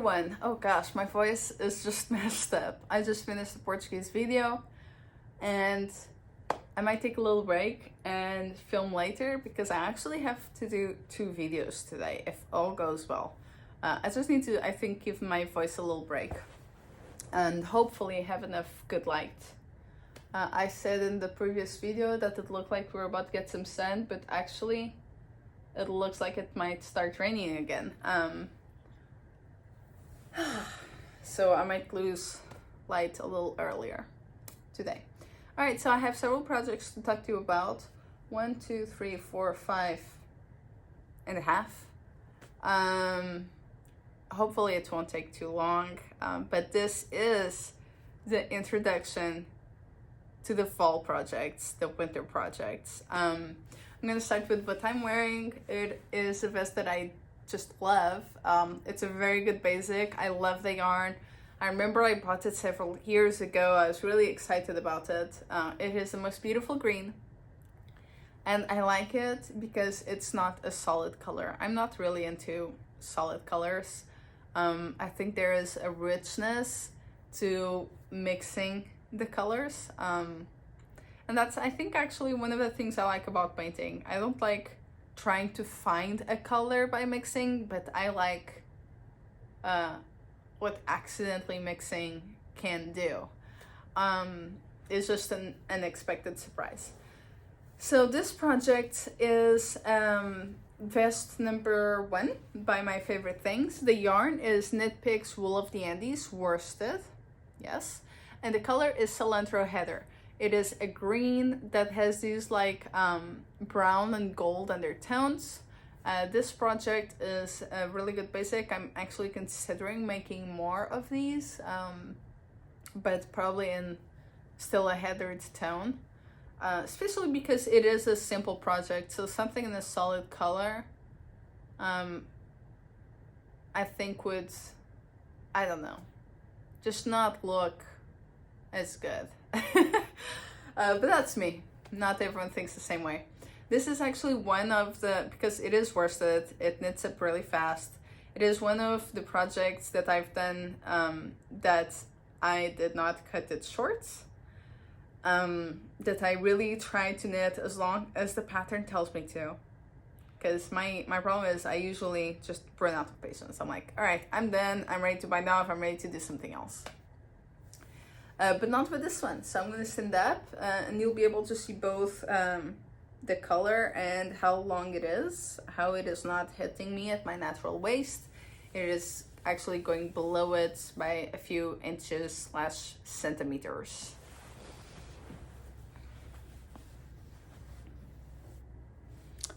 everyone! Oh gosh, my voice is just messed up. I just finished the Portuguese video and I might take a little break and film later because I actually have to do 2 videos today if all goes well. I just need to, I think, give my voice a little break and hopefully have enough good light. I said in the previous video that it looked like we were about to get some sun, but actually it looks like it might start raining again. So I might lose light a little earlier today. Alright, so I have several projects to talk to you about. 1, 2, 3, 4, 5 and a half. Hopefully it won't take too long, but this is the introduction to the fall projects, the winter projects. I'm gonna start with what I'm wearing. It is a vest that I just love. It's a very good basic. I love the yarn. I remember I bought it several years ago. I was really excited about it. It is the most beautiful green and I like it because it's not a solid color. I'm not really into solid colors. I think there is a richness to mixing the colors, and that's, I think, actually one of the things I like about painting. I don't like trying to find a color by mixing, but I like what accidentally mixing can do. It's just an unexpected surprise. So this project is vest number 1 by My Favorite Things. The yarn is Knit Picks Wool of the Andes worsted, yes, and the color is Cilantro Heather. It is a green that has these like brown and gold undertones. This project is a really good basic. I'm actually considering making more of these, but probably in still a heathered tone, especially because it is a simple project. So something in a solid color, I think would, I don't know, just not look as good. But that's me. Not everyone thinks the same way. This is actually one of the, because it is worsted, it knits up really fast. It is one of the projects that I've done that I did not cut it short. That I really try to knit as long as the pattern tells me to. Because my problem is I usually just run out of patience. I'm like, all right, I'm done. I'm ready to bind off. I'm ready to do something else. But not with this one. So I'm going to stand up and you'll be able to see both the color and how long it is, how it is not hitting me at my natural waist. It is actually going below it by a few inches / centimeters.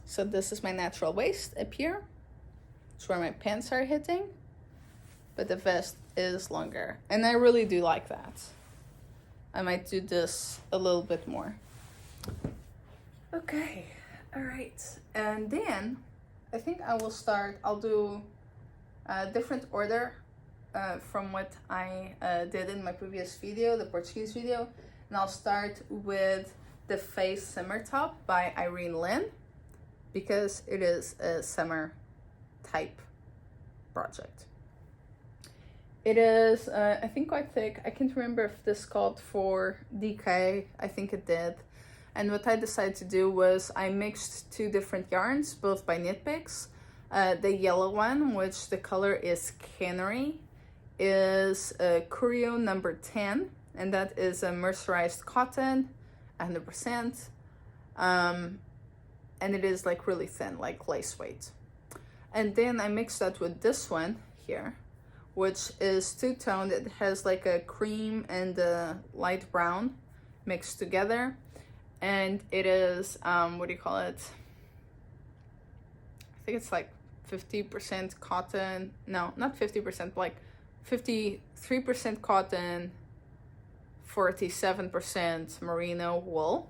So this is my natural waist up here. It's where my pants are hitting, but the vest is longer. And I really do like that. I might do this a little bit more. Okay, all right. And then I think I will start, I'll do a different order from what I did in my previous video, the Portuguese video. And I'll start with the Faye Summer Top by Irene, because it is a summer type project. It is, I think, quite thick. I can't remember if this called for DK. I think it did. And what I decided to do was I mixed 2 different yarns, both by Knit Picks. The yellow one, which the color is Canary, is Curio number 10. And that is a mercerized cotton, 100%. And it is like really thin, like lace weight. And then I mixed that with this one here, which is 2-toned. It has like a cream and a light brown mixed together. And it is, what do you call it? I think it's like 50% cotton. No, not 50%, like 53% cotton, 47% merino wool.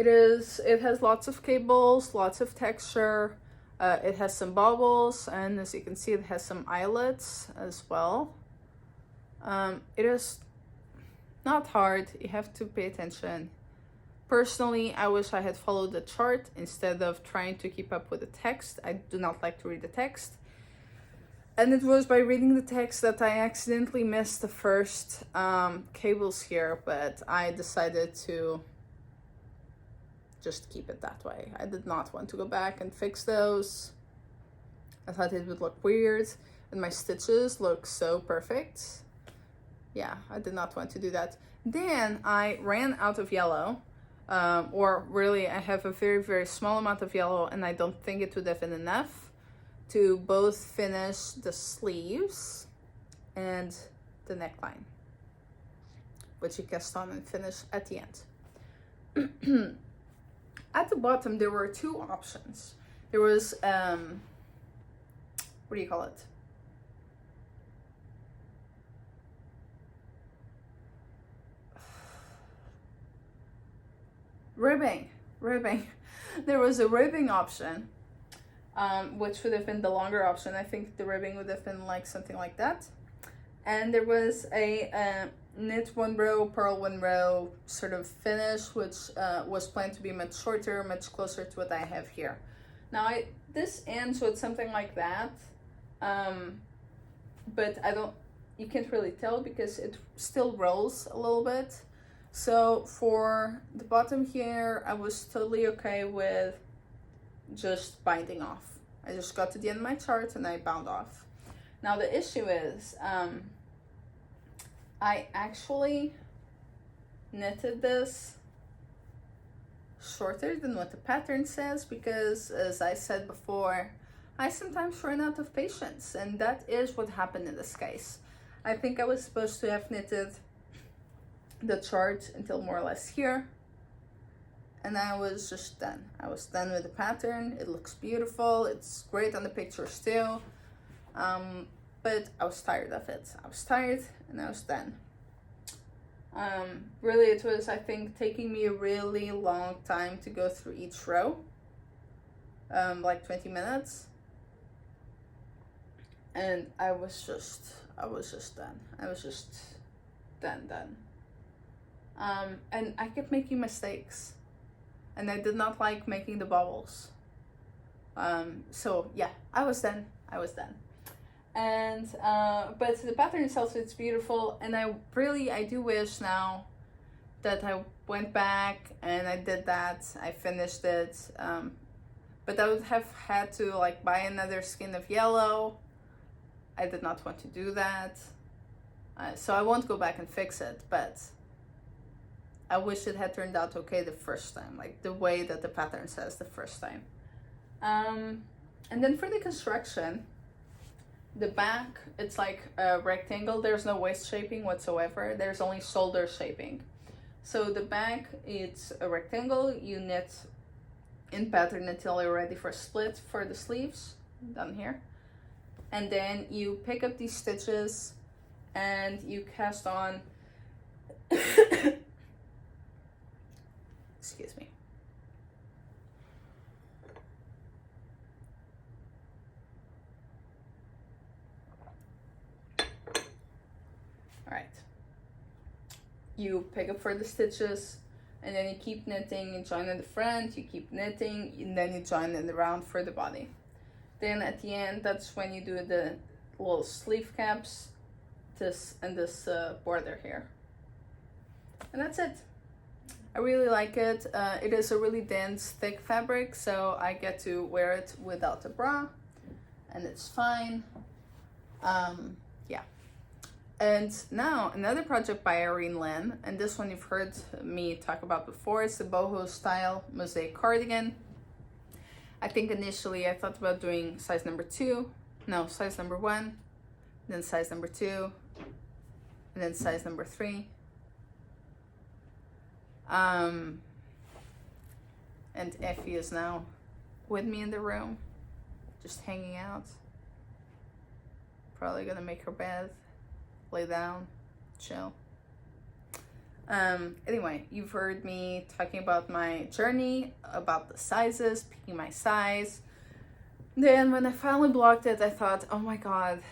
It has lots of cables, lots of texture. It has some bobbles, and as you can see, it has some eyelets as well. It is not hard. You have to pay attention. Personally, I wish I had followed the chart instead of trying to keep up with the text. I do not like to read the text. And it was by reading the text that I accidentally missed the first cables here, but I decided to just keep it that way. I did not want to go back and fix those. I thought it would look weird, and my stitches look so perfect. Yeah, I did not want to do that. Then I ran out of yellow, or really I have a very, very small amount of yellow, and I don't think it would have been enough to both finish the sleeves and the neckline, which you cast on and finish at the end. At the bottom, there were two options. There was, what do you call it? Ribbing. There was a ribbing option, which would have been the longer option. I think the ribbing would have been like something like that. And there was a knit one row, purl one row sort of finish, which was planned to be much shorter, much closer to what I have here. Now this ends with something like that, but you can't really tell because it still rolls a little bit. So for the bottom here, I was totally okay with just binding off. I just got to the end of my chart and I bound off. Now the issue is, I actually knitted this shorter than what the pattern says because, as I said before, I sometimes run out of patience, and that is what happened in this case. I think I was supposed to have knitted the chart until more or less here, and I was just done. I was done with the pattern. It looks beautiful. It's great on the pictures too. But I was tired of it. I was tired and I was done. Really, it was, I think, taking me a really long time to go through each row, like 20 minutes. And I was just done. I was just done. And I kept making mistakes, and I did not like making the bubbles. So yeah, I was done. And but the pattern itself, it's beautiful, and I do wish now that I went back and I did that. I finished it, but I would have had to like buy another skein of yellow. I did not want to do that, so I won't go back and fix it, but I wish it had turned out okay the first time, like the way that the pattern says the first time. And then for the construction, the back, it's like a rectangle. There's no waist shaping whatsoever. There's only shoulder shaping. So the back, it's a rectangle. You knit in pattern until you're ready for split for the sleeves, down here. And then you pick up these stitches and you cast on, excuse me. You pick up for the stitches, and then you keep knitting, you join in the front, you keep knitting, and then you join in the round for the body. Then at the end, that's when you do the little sleeve caps, this border here. And that's it. I really like it. It is a really dense, thick fabric, so I get to wear it without a bra, and it's fine. Yeah. And now another project by Irene, and this one you've heard me talk about before. It's the Boho style Mosaic Cardigan. I think initially I thought about doing size number 1, then size number 2, and then size number 3. And Effie is now with me in the room, just hanging out. Probably gonna make her bed, lay down, chill. Anyway, you've heard me talking about my journey, about the sizes, picking my size. Then when I finally blocked it, I thought, oh my god,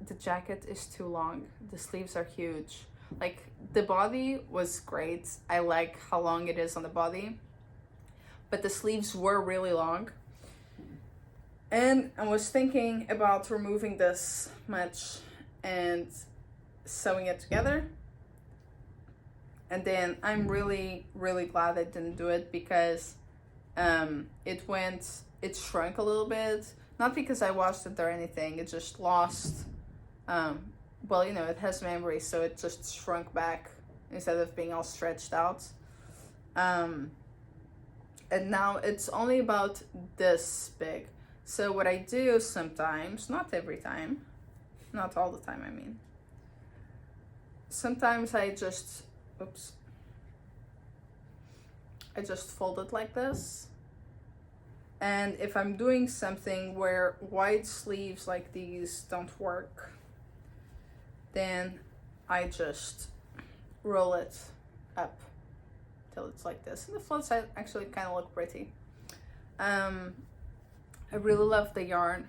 the jacket is too long. The sleeves are huge. Like, the body was great. I like how long it is on the body, but the sleeves were really long. And I was thinking about removing this much and sewing it together. And then I'm really, really glad I didn't do it, because it shrunk a little bit. Not because I washed it or anything, it just lost, well, you know, it has memory, so it just shrunk back instead of being all stretched out. And now it's only about this big. So what I do sometimes, not every time, not all the time, I mean, sometimes I just, I just fold it like this. And if I'm doing something where wide sleeves like these don't work, then I just roll it up till it's like this. And the float side actually kind of look pretty. I really love the yarn.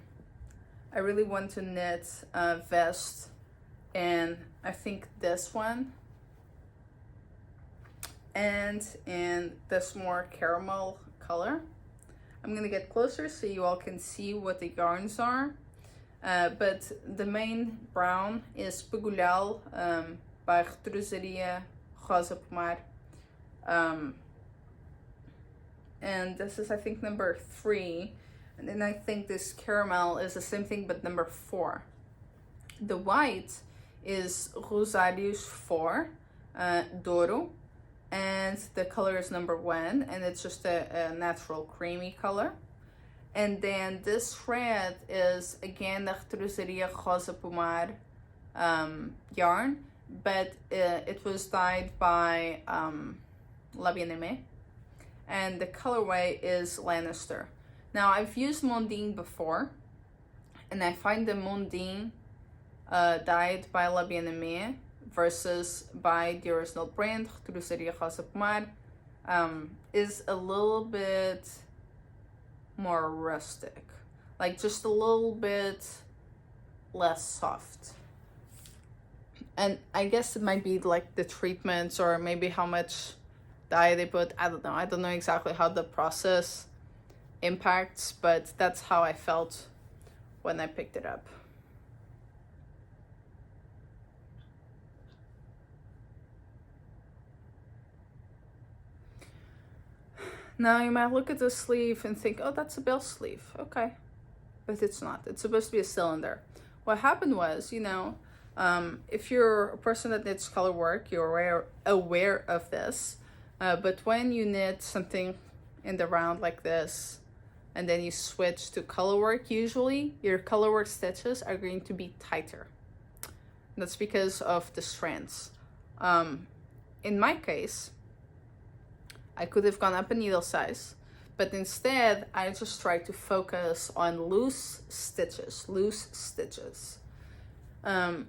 I really want to knit a vest, and I think this one, and in this more caramel color. I'm gonna get closer so you all can see what the yarns are. But the main brown is Pegulhal by Retrosaria Pegulhal. And this is, I think, number 3. And then I think this caramel is the same thing, but number 4. The white is Rosários 4, Douro. And the color is number 1, and it's just a natural creamy color. And then this red is again the Retrosaria Pegulhal yarn, but it was dyed by Aimée, and the colorway is Lannister. Now, I've used Mondim before, and I find the Mondim dyed by Aimée versus by the original brand, Retrosaria Pegulhal, is a little bit more rustic, like just a little bit less soft. And I guess it might be like the treatments, or maybe how much dye they put. I don't know exactly how the process impacts, but that's how I felt when I picked it up. Now you might look at the sleeve and think, oh, that's a bell sleeve. Okay. But it's not. It's supposed to be a cylinder. What happened was, you know, if you're a person that knits color work, you're aware of this. But when you knit something in the round like this, and then you switch to color work, usually your color work stitches are going to be tighter. That's because of the strands. In my case, I could have gone up a needle size, but instead I just tried to focus on loose stitches. And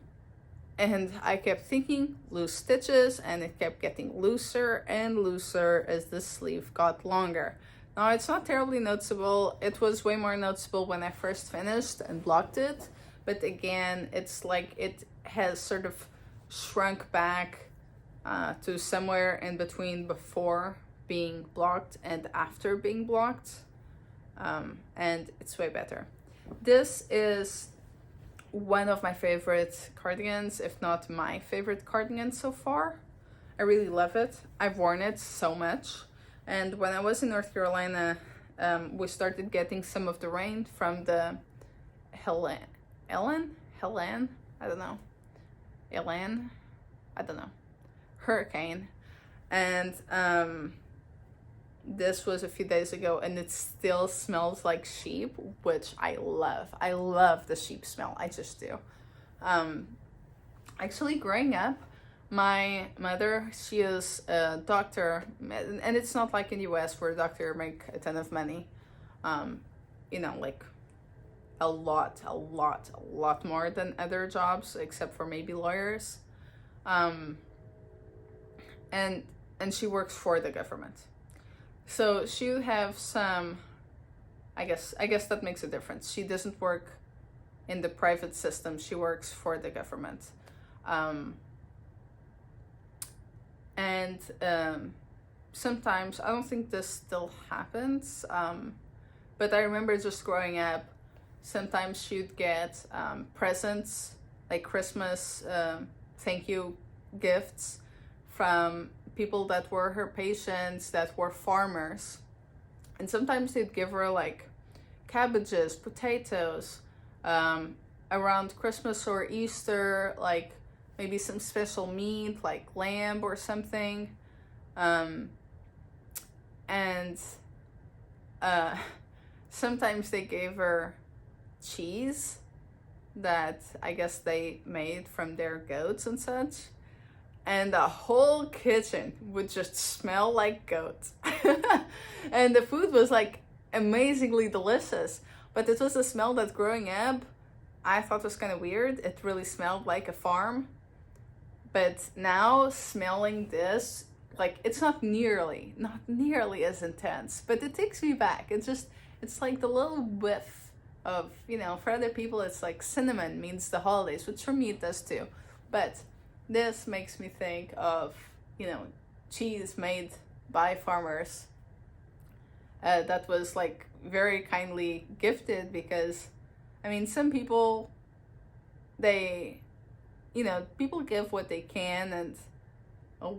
I kept thinking loose stitches, and it kept getting looser and looser as the sleeve got longer. Now, it's not terribly noticeable. It was way more noticeable when I first finished and blocked it, but again, it's like it has sort of shrunk back to somewhere in between before being blocked and after being blocked, and it's way better. This is one of my favorite cardigans, if not my favorite cardigan so far. I really love it. I've worn it so much, and when I was in North Carolina, we started getting some of the rain from the Helen, hurricane, and this was a few days ago, and it still smells like sheep, which I love. I love the sheep smell. I just do. Actually, growing up, my mother, she is a doctor, and it's not like in the US where doctors make a ton of money. You know, like a lot more than other jobs, except for maybe lawyers. And she works for the government. So she would have some, I guess that makes a difference. She doesn't work in the private system. She works for the government. And sometimes, I don't think this still happens, but I remember just growing up, sometimes she'd get presents, like Christmas thank you gifts from people that were her patients that were farmers. And sometimes they'd give her like cabbages, potatoes, around Christmas or Easter, like maybe some special meat like lamb or something. And sometimes they gave her cheese that I guess they made from their goats and such. And the whole kitchen would just smell like goat. And the food was like amazingly delicious. But it was a smell that growing up, I thought was kind of weird. It really smelled like a farm. But now smelling this, like it's not nearly as intense, but it takes me back. It's like the little whiff of, you know, for other people it's like cinnamon means the holidays, which for me it does too. But this makes me think of, you know, cheese made by farmers that was like very kindly gifted, because I mean, some people, they, you know, people give what they can and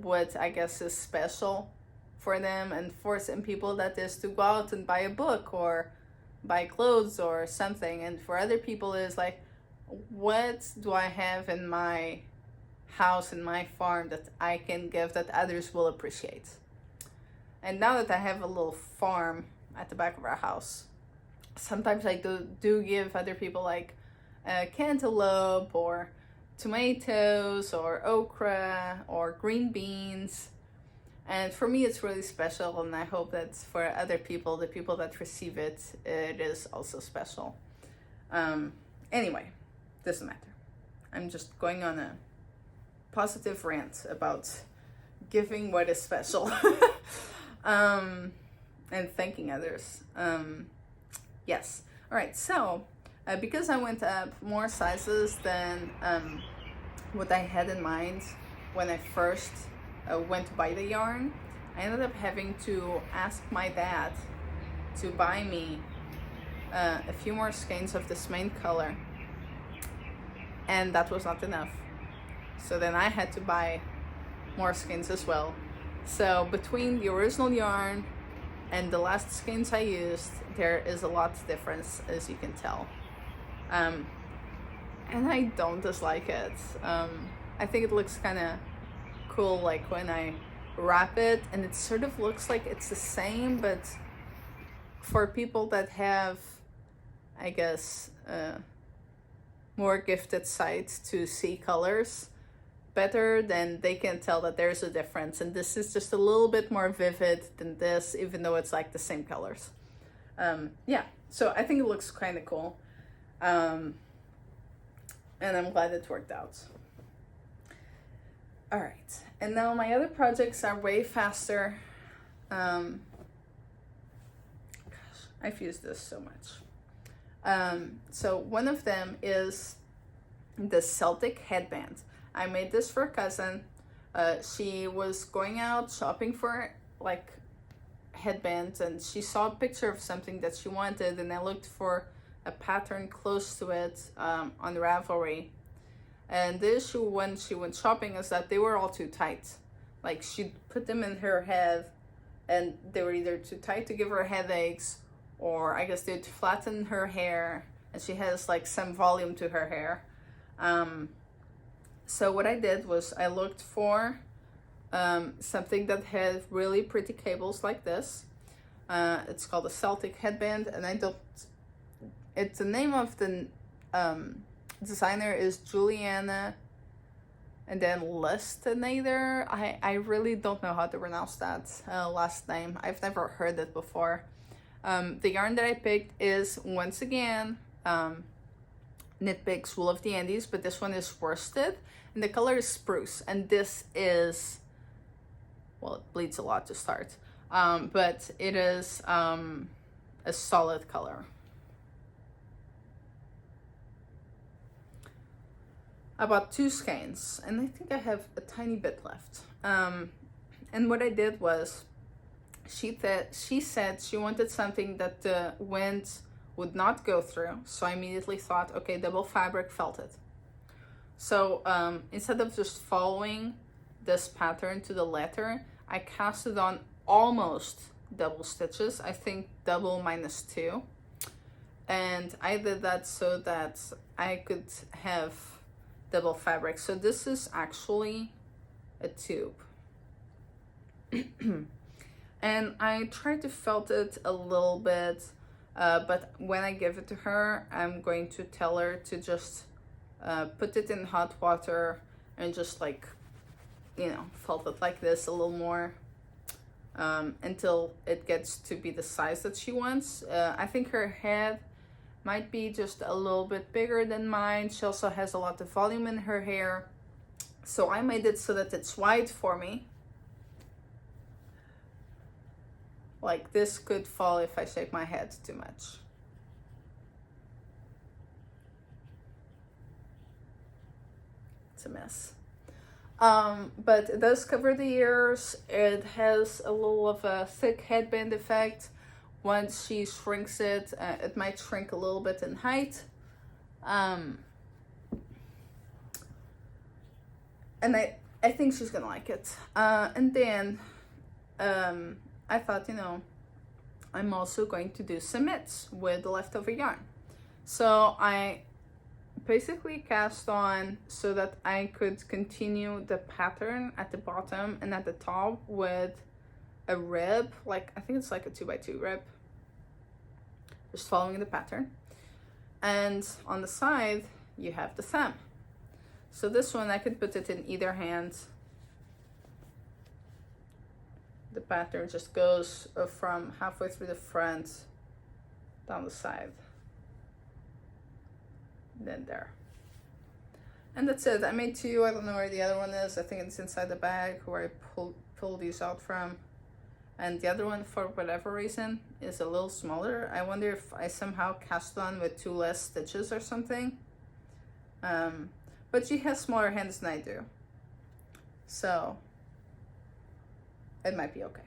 what I guess is special for them, and for some people that is to go out and buy a book or buy clothes or something, and for other people is like, what do I have in my house, in my farm, that I can give that others will appreciate? And now that I have a little farm at the back of our house, sometimes I do give other people like cantaloupe or tomatoes or okra or green beans. And for me it's really special, and I hope that for other people, the people that receive it, it is also special. Anyway, doesn't matter. I'm just going on a positive rant about giving what is special. And thanking others. Yes. All right. So, because I went up more sizes than what I had in mind when I first went to buy the yarn, I ended up having to ask my dad to buy me a few more skeins of this main color, and that was not enough. So then I had to buy more skeins as well. So between the original yarn and the last skeins I used, there is a lot of difference, as you can tell. And I don't dislike it. I think it looks kind of cool, like when I wrap it, and it sort of looks like it's the same, but for people that have, I guess, more gifted sight to see colors better, then they can tell that there's a difference, and this is just a little bit more vivid than this, even though it's like the same colors. Yeah, so I think it looks kind of cool, and I'm glad it worked out. All right, and now my other projects are way faster. Gosh, I've used this so much. So one of them is the Celtic headband. I made this for a cousin. She was going out shopping for like headbands, and she saw a picture of something that she wanted, and I looked for a pattern close to it on Ravelry. And the issue when she went shopping is that they were all too tight. Like, she'd put them in her head and they were either too tight to give her headaches, or I guess they'd flatten her hair, and she has like some volume to her hair. So what I did was I looked for something that had really pretty cables like this. It's called a Celtic headband, and it's the name of the designer is Juliana, and then Lustenader. I really don't know how to pronounce that last name. I've never heard it before. The yarn that I picked is, once again, Knit Picks Wool of the Andes, but this one is worsted, and the color is Spruce, and this is, well, it bleeds a lot to start, but it is a solid color. I bought 2 skeins, and I think I have a tiny bit left. And what I did was, she said she wanted something that the wind would not go through. So I immediately thought, okay, double fabric felted. So instead of just following this pattern to the letter, I casted on almost double stitches. I think double minus 2. And I did that so that I could have double fabric. So this is actually a tube. And I tried to felt it a little bit, but when I give it to her, I'm going to tell her to just put it in hot water and just like, you know, felt it like this a little more until it gets to be the size that she wants. I think her head might be just a little bit bigger than mine. She also has a lot of volume in her hair. So I made it so that it's wide for me. Like this could fall if I shake my head too much. It's a mess. But it does cover the ears. It has a little of a thick headband effect. Once she shrinks it, it might shrink a little bit in height. And I think she's gonna like it. And then I thought, you know, I'm also going to do some mitts with the leftover yarn. So I basically cast on so that I could continue the pattern at the bottom and at the top with a rib, like I think it's like a 2x2 rib, just following the pattern. And on the side you have the thumb. So this one I could put it in either hand. The pattern just goes from halfway through the front down the side, then there, and that's it. I made 2. I don't know where the other one is. I think it's inside the bag where I pull these out from, and the other one, for whatever reason, is a little smaller. I wonder if I somehow cast on with 2 less stitches or something. But she has smaller hands than I do, so it might be okay.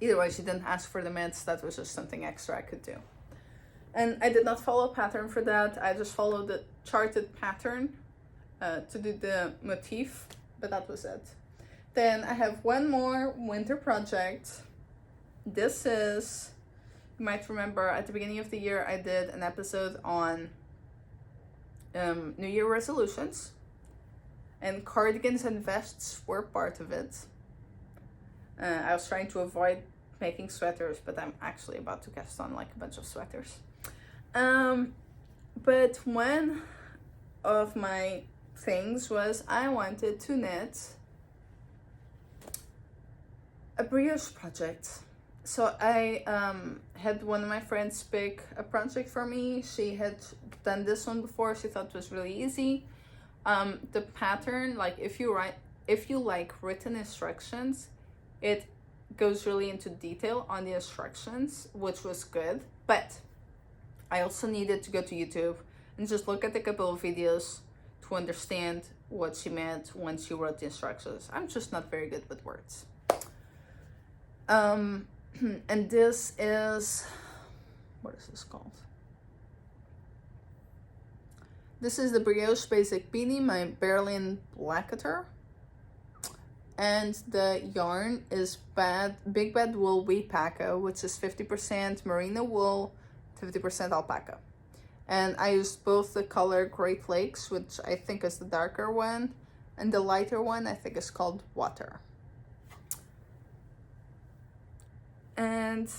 Either way, she didn't ask for the mitts. That was just something extra I could do. And I did not follow a pattern for that. I just followed the charted pattern to do the motif, but that was it. Then I have one more winter project. This is, you might remember at the beginning of the year, I did an episode on New Year resolutions, and cardigans and vests were part of it. I was trying to avoid making sweaters, but I'm actually about to cast on like a bunch of sweaters. But one of my things was I wanted to knit a brioche project. So I had one of my friends pick a project for me. She had done this one before. She thought it was really easy. The pattern, like if you like written instructions, it goes really into detail on the instructions, which was good. But I also needed to go to YouTube and just look at a couple of videos to understand what she meant when she wrote the instructions. I'm just not very good with words. And this is, what is this called? This is the Brioche Basic Beanie, my Marilynn Blacketer. And the yarn is Big Bad Wool Weepaca, which is 50% merino wool, 50% alpaca. And I used both the color Great Lakes, which I think is the darker one, and the lighter one I think is called Water. And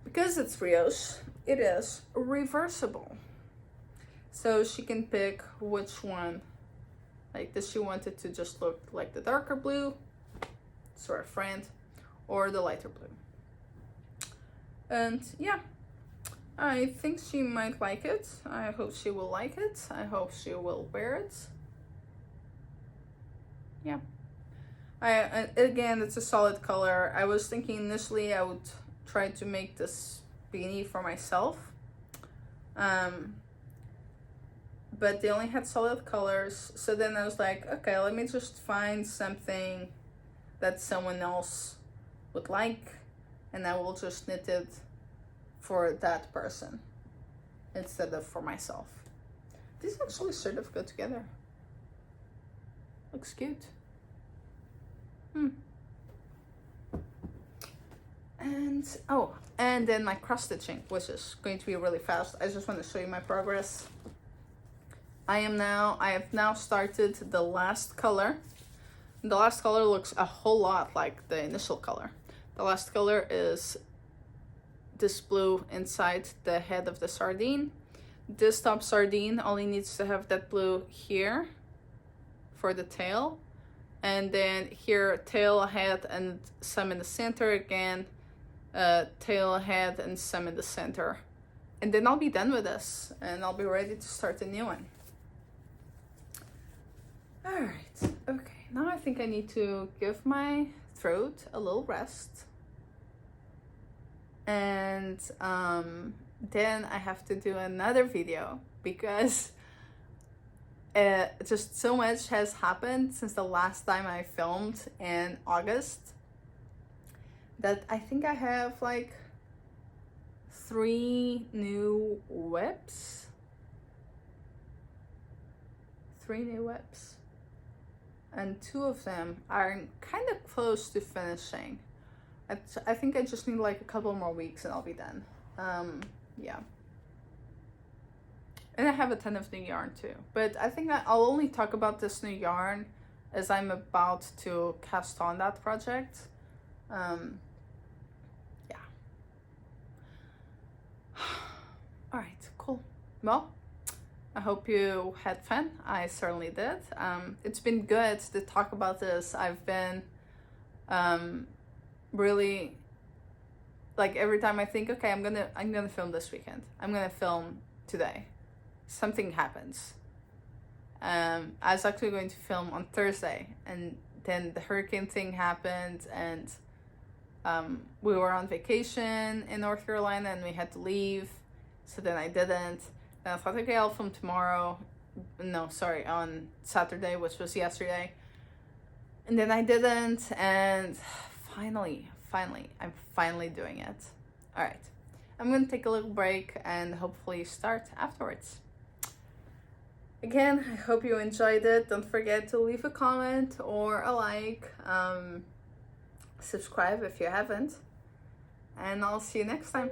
because it's brioche, it is reversible. So she can pick which one. Like this, she wanted to just look like the darker blue, it's our friend, or the lighter blue. And yeah, I think she might like it. I hope she will like it. I hope she will wear it. Yeah. Again, it's a solid color. I was thinking initially I would try to make this beanie for myself. But they only had solid colors. So then I was like, okay, let me just find something that someone else would like, and I will just knit it for that person instead of for myself. These actually sort of go together. Looks cute. And then my cross stitching, which is going to be really fast. I just want to show you my progress. I have now started the last color. The last color looks a whole lot like the initial color. The last color is this blue inside the head of the sardine. This top sardine only needs to have that blue here for the tail. And then here, tail, head, and some in the center again. Tail, head, and some in the center. And then I'll be done with this, and I'll be ready to start a new one. Alright, okay. Now I think I need to give my throat a little rest. And then I have to do another video because just so much has happened since the last time I filmed in August that I think I have like 3 new whips. 3 new whips. And 2 of them are kind of close to finishing. I think I just need like a couple more weeks and I'll be done. Yeah. And I have a ton of new yarn too. But I think that I'll only talk about this new yarn as I'm about to cast on that project. Yeah. Alright, cool. Well, I hope you had fun. I certainly did. It's been good to talk about this. I've been really, like, every time I think, okay, I'm gonna film this weekend. I'm gonna film today. Something happens. I was actually going to film on Thursday, and then the hurricane thing happened, and we were on vacation in North Carolina, and we had to leave. So then I didn't. And I thought, okay, I'll film tomorrow. No, sorry, on Saturday, which was yesterday. And then I didn't, and finally, I'm finally doing it. All right, I'm gonna take a little break and hopefully start afterwards. Again, I hope you enjoyed it. Don't forget to leave a comment or a like. Subscribe if you haven't. And I'll see you next time.